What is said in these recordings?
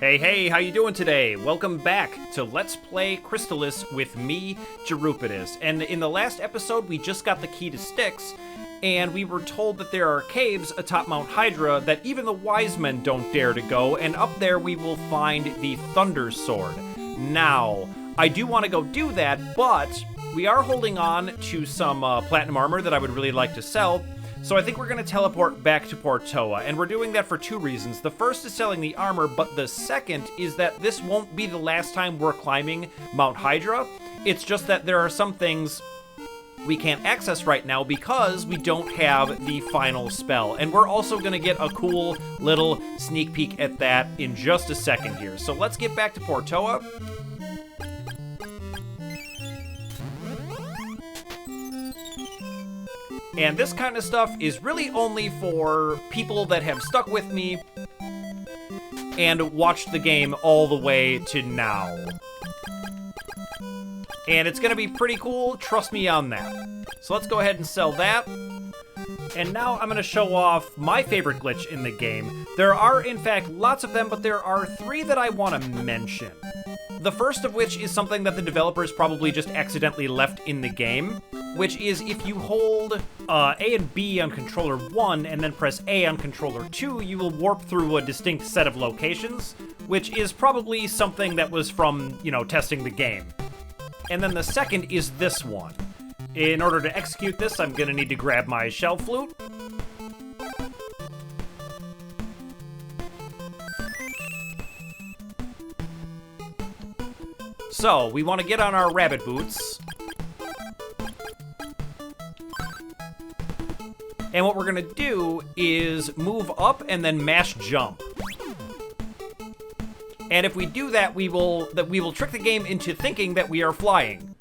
Hey, how you doing today? Welcome back to Let's Play Crystalis with me, jrpg. And in the last episode, we just got the key to Styx, and we were told that there are caves atop Mount Hydra that even the wise men don't dare to go, and up there we will find the Thunder Sword. Now, I do want to go do that, but we are holding on to some platinum armor that I would really like to sell. So I think we're going to teleport back to Portoa, and we're doing that for two reasons. The first is selling the armor, but the second is that this won't be the last time we're climbing Mount Hydra. It's just that there are some things we can't access right now because we don't have the final spell. And we're also going to get a cool little sneak peek at that in just a second here. So let's get back to Portoa. And this kind of stuff is really only for people that have stuck with me and watched the game all the way to now. And it's going to be pretty cool, trust me on that. So let's go ahead and sell that. And now I'm going to show off my favorite glitch in the game. There are, in fact, lots of them, but there are three that I want to mention. The first of which is something that the developers probably just accidentally left in the game, which is if you hold A and B on controller 1 and then press A on controller 2, you will warp through a distinct set of locations, which is probably something that was from, testing the game. And then the second is this one. In order to execute this, I'm going to need to grab my shell flute. So, we want to get on our rabbit boots. And what we're going to do is move up and then mash jump. And if we do that, we will trick the game into thinking that we are flying.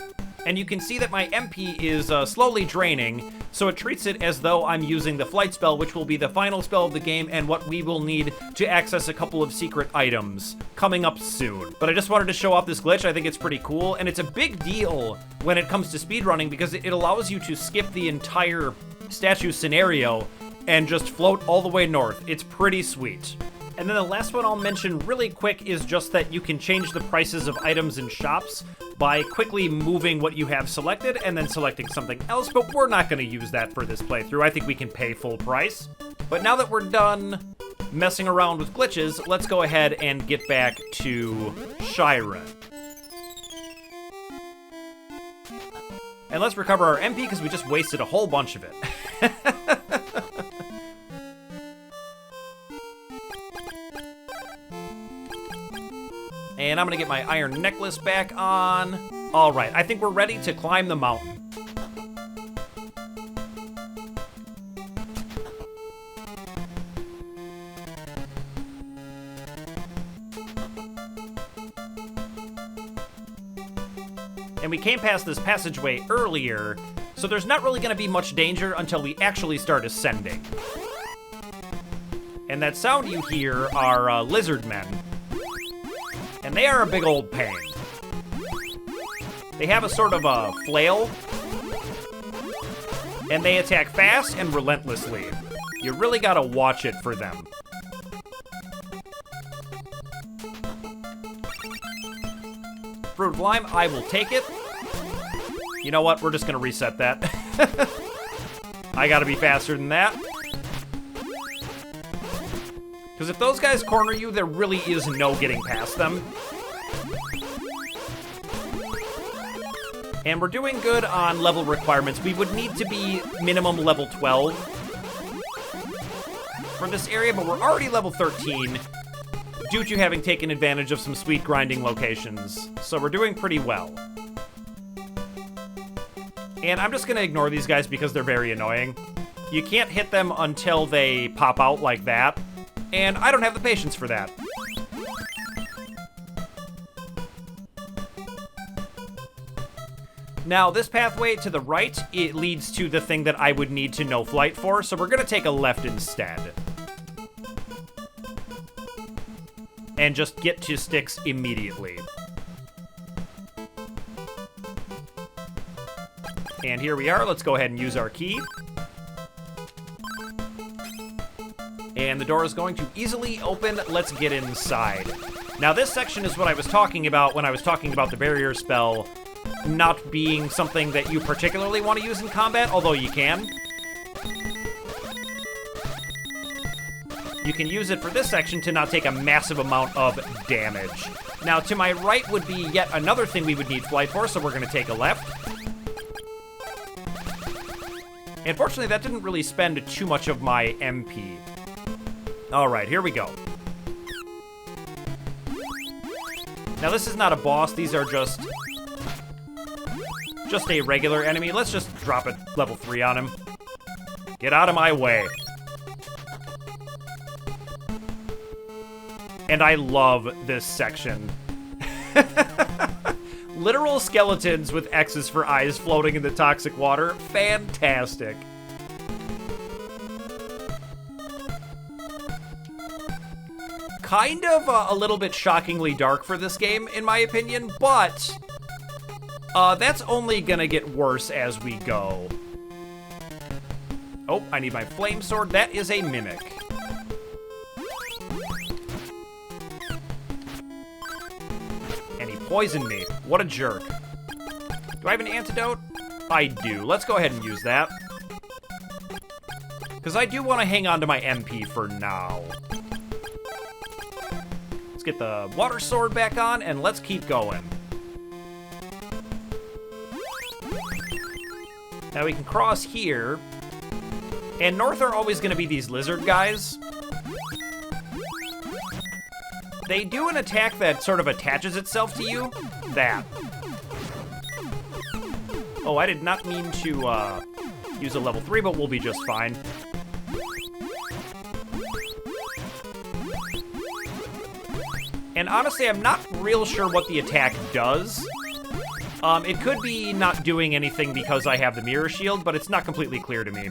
And you can see that my MP is slowly draining, so it treats it as though I'm using the flight spell, which will be the final spell of the game and what we will need to access a couple of secret items coming up soon. But I just wanted to show off this glitch. I think it's pretty cool, and it's a big deal when it comes to speedrunning because it allows you to skip the entire statue scenario and just float all the way north. It's pretty sweet. And then the last one I'll mention really quick is just that you can change the prices of items in shops by quickly moving what you have selected and then selecting something else, but we're not going to use that for this playthrough. I think we can pay full price. But now that we're done messing around with glitches, let's go ahead and get back to Shyron. And let's recover our MP because we just wasted a whole bunch of it. And I'm gonna get my iron necklace back on. All right, I think we're ready to climb the mountain. And we came past this passageway earlier, so there's not really gonna be much danger until we actually start ascending. And that sound you hear are lizard men. And they are a big old pain. They have a sort of a flail, and they attack fast and relentlessly. You really gotta watch it for them. Fruit of Lime, I will take it. You know what, we're just gonna reset that. I gotta be faster than that. Because if those guys corner you, there really is no getting past them. And we're doing good on level requirements. We would need to be minimum level 12 for this area, but we're already level 13 due to having taken advantage of some sweet grinding locations. So we're doing pretty well. And I'm just going to ignore these guys because they're very annoying. You can't hit them until they pop out like that. And I don't have the patience for that. Now, this pathway to the right, it leads to the thing that I would need to know flight for, so we're gonna take a left instead. And just get to Styx immediately. And here we are, let's go ahead and use our key. And the door is going to easily open. Let's get inside. Now, this section is what I was talking about when I was talking about the barrier spell not being something that you particularly want to use in combat, although you can. You can use it for this section to not take a massive amount of damage. Now, to my right would be yet another thing we would need flight for, so we're going to take a left. Unfortunately, that didn't really spend too much of my MP. All right, here we go. Now, this is not a boss. These are just a regular enemy. Let's just drop it level 3 on him. Get out of my way. And I love this section. Literal skeletons with X's for eyes floating in the toxic water. Fantastic. Kind of a little bit shockingly dark for this game, in my opinion, but that's only gonna get worse as we go. Oh, I need my flame sword. That is a mimic. And he poisoned me. What a jerk. Do I have an antidote? I do. Let's go ahead and use that. Because I do want to hang on to my MP for now. Let's get the water sword back on, and let's keep going. Now we can cross here. And north are always going to be these lizard guys. They do an attack that sort of attaches itself to you. That. Oh, I did not mean to use a level 3, but we'll be just fine. And honestly, I'm not real sure what the attack does. It could be not doing anything because I have the mirror shield, but it's not completely clear to me.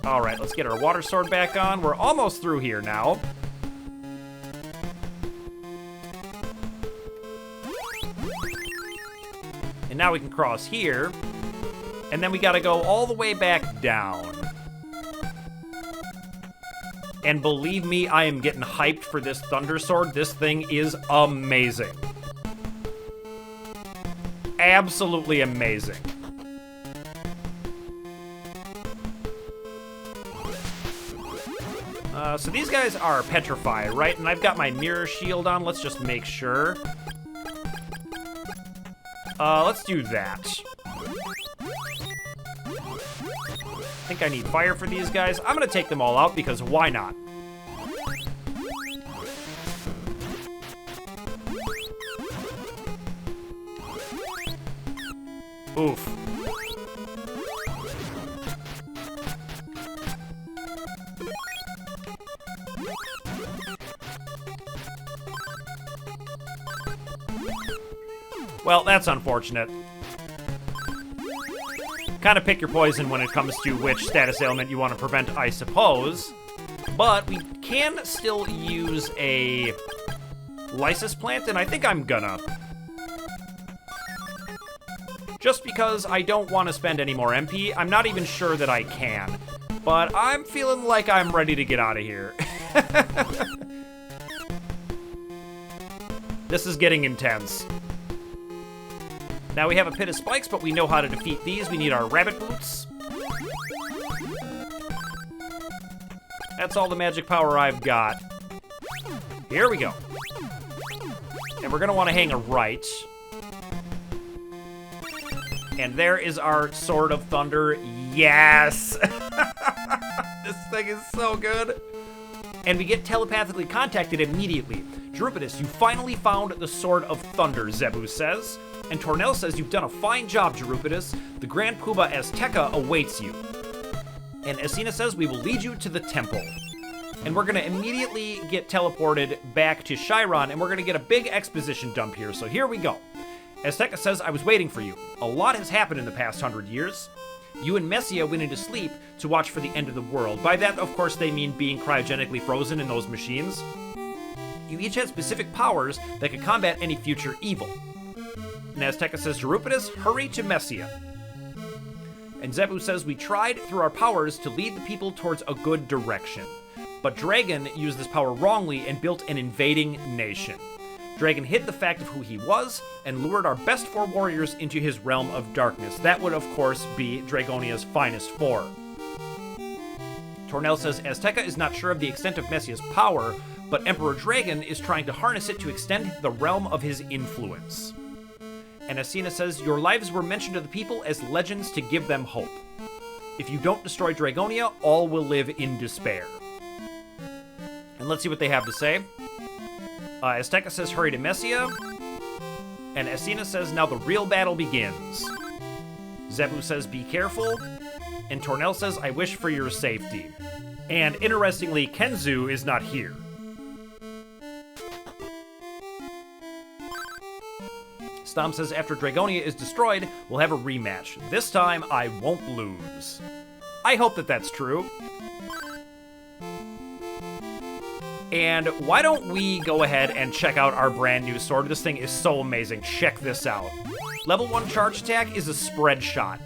All right, let's get our water sword back on. We're almost through here now. And now we can cross here. And then we gotta go all the way back down. And believe me, I am getting hyped for this Thunder Sword. This thing is amazing. Absolutely amazing. So these guys are Petrify, right? And I've got my mirror shield on. Let's just make sure. Let's do that. I think I need fire for these guys. I'm gonna take them all out because why not? Oof. Well, that's unfortunate. Kind of pick your poison when it comes to which status ailment you want to prevent, I suppose. But we can still use a Lysis plant, and I think I'm gonna. Just because I don't want to spend any more MP. I'm not even sure that I can. But I'm feeling like I'm ready to get out of here. This is getting intense. Now we have a pit of spikes, but we know how to defeat these. We need our rabbit boots. That's all the magic power I've got. Here we go. And we're gonna want to hang a right. And there is our Sword of Thunder. Yes! This thing is so good. And we get telepathically contacted immediately. Jrpidus, you finally found the Sword of Thunder, Zebu says. And Tornell says, you've done a fine job, Jrpidus. The Grand Poobah Azteca awaits you. And Mesina says, we will lead you to the temple. And we're going to immediately get teleported back to Shyron, and we're going to get a big exposition dump here. So here we go. Azteca says, I was waiting for you. A lot has happened in the past 100 years. You and Mesia went into sleep to watch for the end of the world. By that, of course, they mean being cryogenically frozen in those machines. You each had specific powers that could combat any future evil. And Azteca says, Jrpidus, hurry to Mesia. And Zebu says, we tried through our powers to lead the people towards a good direction. But Draygon used this power wrongly and built an invading nation. Draygon hid the fact of who he was and lured our best 4 warriors into his realm of darkness. That would, of course, be Dragonia's finest 4. Tornell says, Azteca is not sure of the extent of Mesia's power, but Emperor Draygon is trying to harness it to extend the realm of his influence. And Mesina says, your lives were mentioned to the people as legends to give them hope. If you don't destroy Dragonia, all will live in despair. And let's see what they have to say. Azteca says, hurry to Mesia. And Mesina says, now the real battle begins. Zebu says, be careful. And Tornell says, I wish for your safety. And interestingly, Kenzu is not here. Stom says, after Dragonia is destroyed, we'll have a rematch. This time, I won't lose. I hope that that's true. And why don't we go ahead and check out our brand new sword? This thing is so amazing. Check this out. Level 1 charge attack is a spread shot.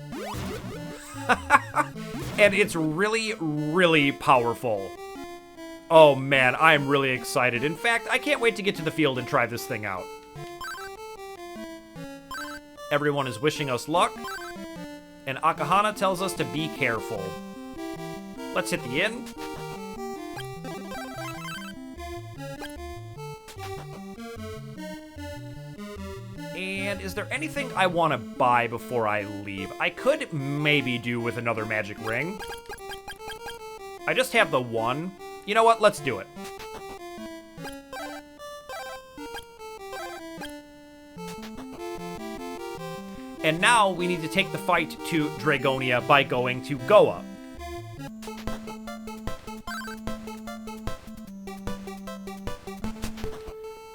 And it's really, really powerful. Oh man, I'm really excited. In fact, I can't wait to get to the field and try this thing out. Everyone is wishing us luck. And Akahana tells us to be careful. Let's hit the inn. And is there anything I want to buy before I leave? I could maybe do with another magic ring. I just have the one. You know what? Let's do it. And now we need to take the fight to Dragonia by going to Goa.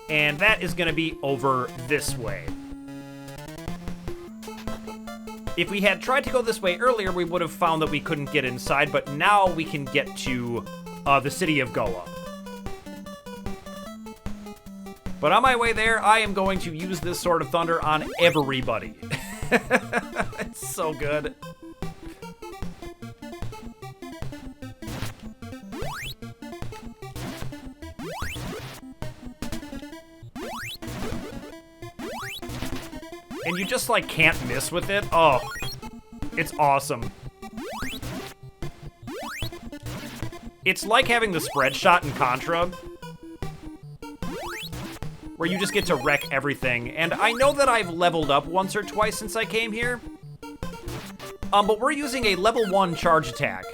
And that is going to be over this way. If we had tried to go this way earlier, we would have found that we couldn't get inside, but now we can get to the City of Goa. But on my way there, I am going to use this Sword of Thunder on everybody. It's so good. And you just, like, can't miss with it. Oh, it's awesome. It's like having the spread shot in Contra, where you just get to wreck everything. And I know that I've leveled up once or twice since I came here. But we're using a level 1 charge attack.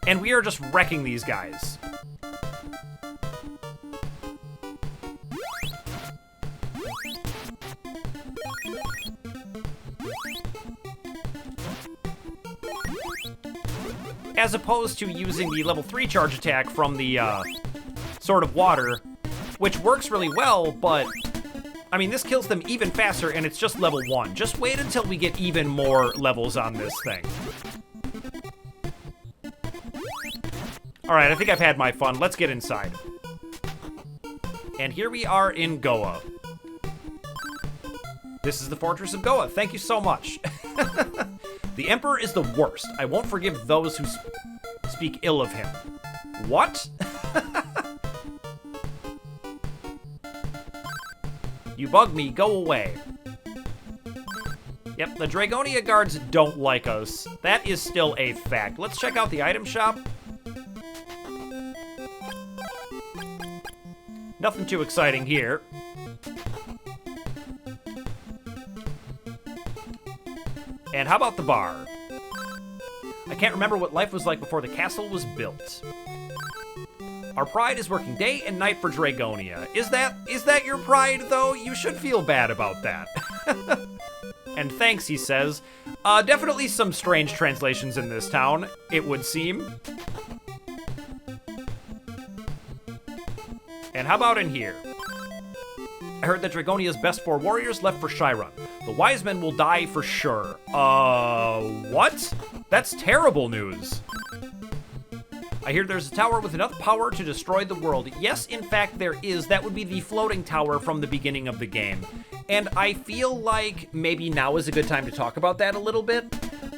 And we are just wrecking these guys. As opposed to using the level 3 charge attack from the Sword of Water, which works really well, but I mean, this kills them even faster, and it's just level 1. Just wait until we get even more levels on this thing. Alright, I think I've had my fun. Let's get inside. And here we are in Goa. This is the Fortress of Goa. Thank you so much. The Emperor is the worst. I won't forgive those who speak ill of him. What? You bug me, go away. Yep, the Draygonia guards don't like us. That is still a fact. Let's check out the item shop. Nothing too exciting here. And how about the bar? I can't remember what life was like before the castle was built. Our pride is working day and night for Draygonia. Is that your pride, though? You should feel bad about that. And thanks, he says. Definitely some strange translations in this town, it would seem. And how about in here? I heard that Dragonia's best 4 warriors left for Shyron. The wise men will die for sure. What? That's terrible news. I hear there's a tower with enough power to destroy the world. Yes, in fact, there is. That would be the floating tower from the beginning of the game. And I feel like maybe now is a good time to talk about that a little bit.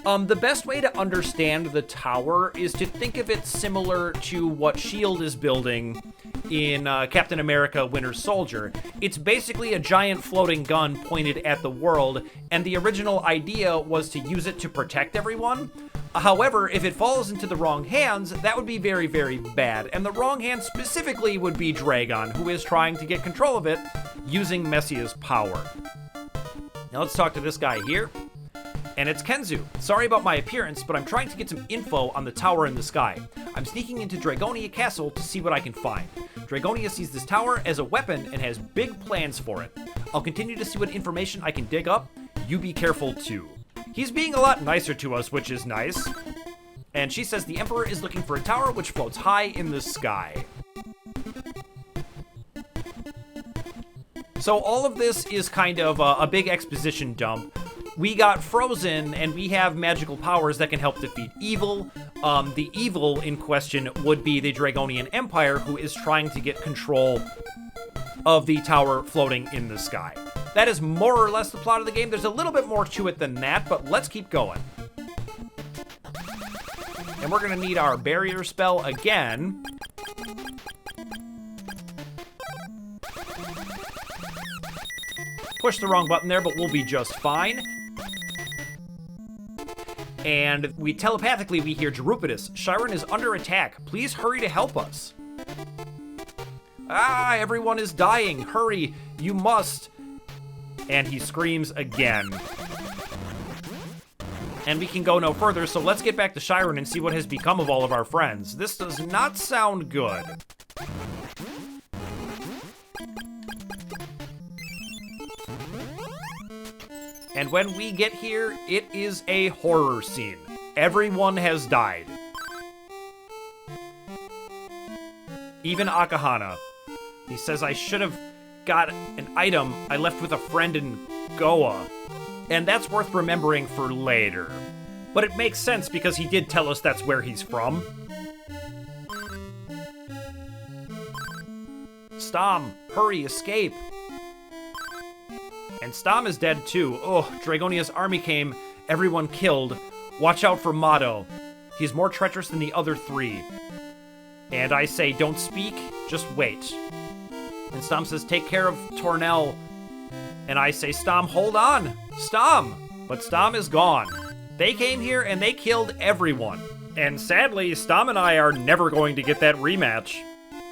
The best way to understand the tower is to think of it similar to what S.H.I.E.L.D. is building in Captain America Winter Soldier. It's basically a giant floating gun pointed at the world, and the original idea was to use it to protect everyone. However, if it falls into the wrong hands, that would be very, very bad. And the wrong hand specifically would be Draygon, who is trying to get control of it using Mesia's power. Now let's talk to this guy here. And it's Kenzu. Sorry about my appearance, but I'm trying to get some info on the tower in the sky. I'm sneaking into Draygonia Castle to see what I can find. Draygonia sees this tower as a weapon and has big plans for it. I'll continue to see what information I can dig up. You be careful too. He's being a lot nicer to us, which is nice. And she says the Emperor is looking for a tower which floats high in the sky. So all of this is kind of a big exposition dump. We got frozen, and we have magical powers that can help defeat evil. The evil in question would be the Draygonian Empire, who is trying to get control of the tower floating in the sky. That is more or less the plot of the game. There's a little bit more to it than that, but let's keep going. And we're going to need our barrier spell again. Push the wrong button there, but we'll be just fine. And we telepathically hear jrpg. Shyron is under attack. Please hurry to help us. Ah, everyone is dying. Hurry, you must. And he screams again. And we can go no further, so let's get back to Shyron and see what has become of all of our friends. This does not sound good. And when we get here, it is a horror scene. Everyone has died. Even Akahana. He says I should have got an item I left with a friend in Goa. And that's worth remembering for later. But it makes sense because he did tell us that's where he's from. Stom, hurry, escape. And Stom is dead too. Oh, Draygonia's army came, everyone killed. Watch out for Motto. He's more treacherous than the other three. And I say, don't speak, just wait. And Stom says, take care of Tornell. And I say, Stom, hold on. Stom! But Stom is gone. They came here and they killed everyone. And sadly, Stom and I are never going to get that rematch.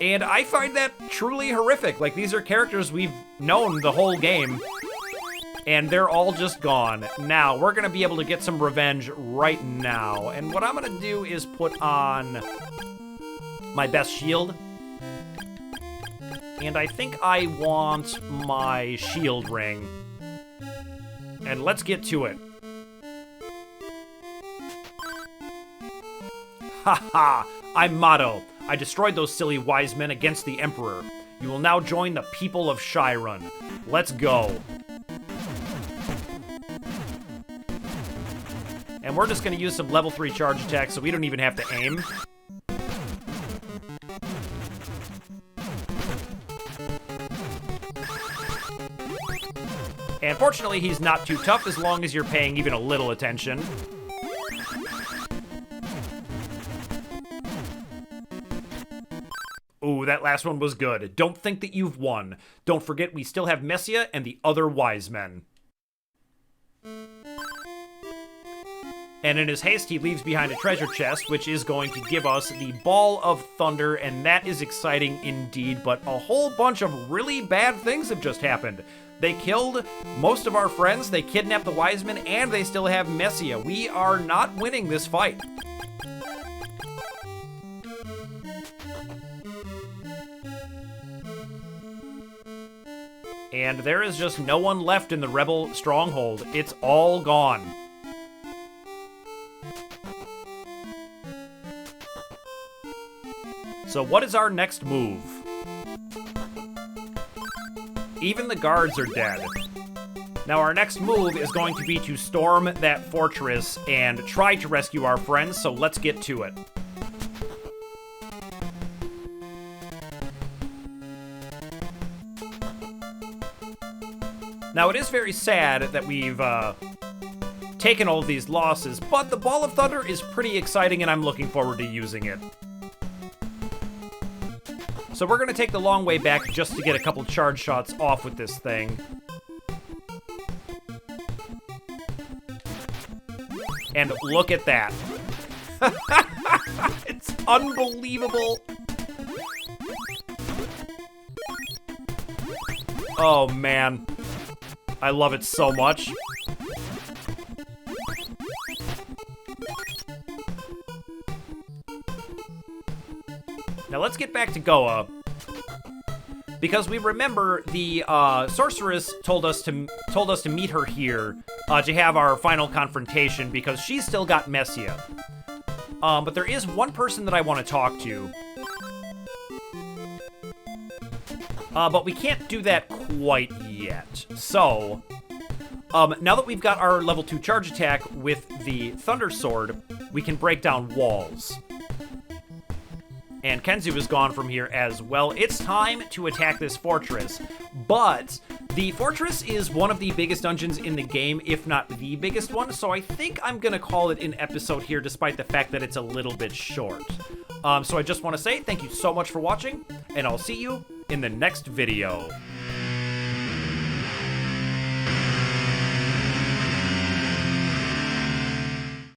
And I find that truly horrific. Like, these are characters we've known the whole game. And they're all just gone. Now, we're going to be able to get some revenge right now. And what I'm going to do is put on my best shield. And I think I want my shield ring. And let's get to it. Haha! I'm Motto. I destroyed those silly wise men against the Emperor. You will now join the people of Shyron. Let's go. And we're just going to use some level 3 charge attacks so we don't even have to aim. And fortunately, he's not too tough as long as you're paying even a little attention. Ooh, that last one was good. Don't think that you've won. Don't forget we still have Mesia and the other wise men. And in his haste, he leaves behind a treasure chest, which is going to give us the Ball of Thunder, and that is exciting indeed, but a whole bunch of really bad things have just happened. They killed most of our friends, they kidnapped the wise men, and they still have Mesia. We are not winning this fight. And there is just no one left in the rebel stronghold. It's all gone. So what is our next move? Even the guards are dead. Now our next move is going to be to storm that fortress and try to rescue our friends, so let's get to it. Now it is very sad that we've taken all of these losses, but the Ball of Thunder is pretty exciting and I'm looking forward to using it. So we're gonna take the long way back just to get a couple charge shots off with this thing. And look at that. It's unbelievable. Oh, man. I love it so much. Now let's get back to Goa. Because we remember the sorceress told us to meet her here to have our final confrontation because she's still got Mesia. But there is one person that I want to talk to. But we can't do that quite yet. So, now that we've got our level 2 charge attack with the Thunder Sword, we can break down walls. And Kenzu is gone from here as well. It's time to attack this fortress. But the fortress is one of the biggest dungeons in the game, if not the biggest one. So I think I'm going to call it an episode here, despite the fact that it's a little bit short. So I just want to say thank you so much for watching, and I'll see you in the next video.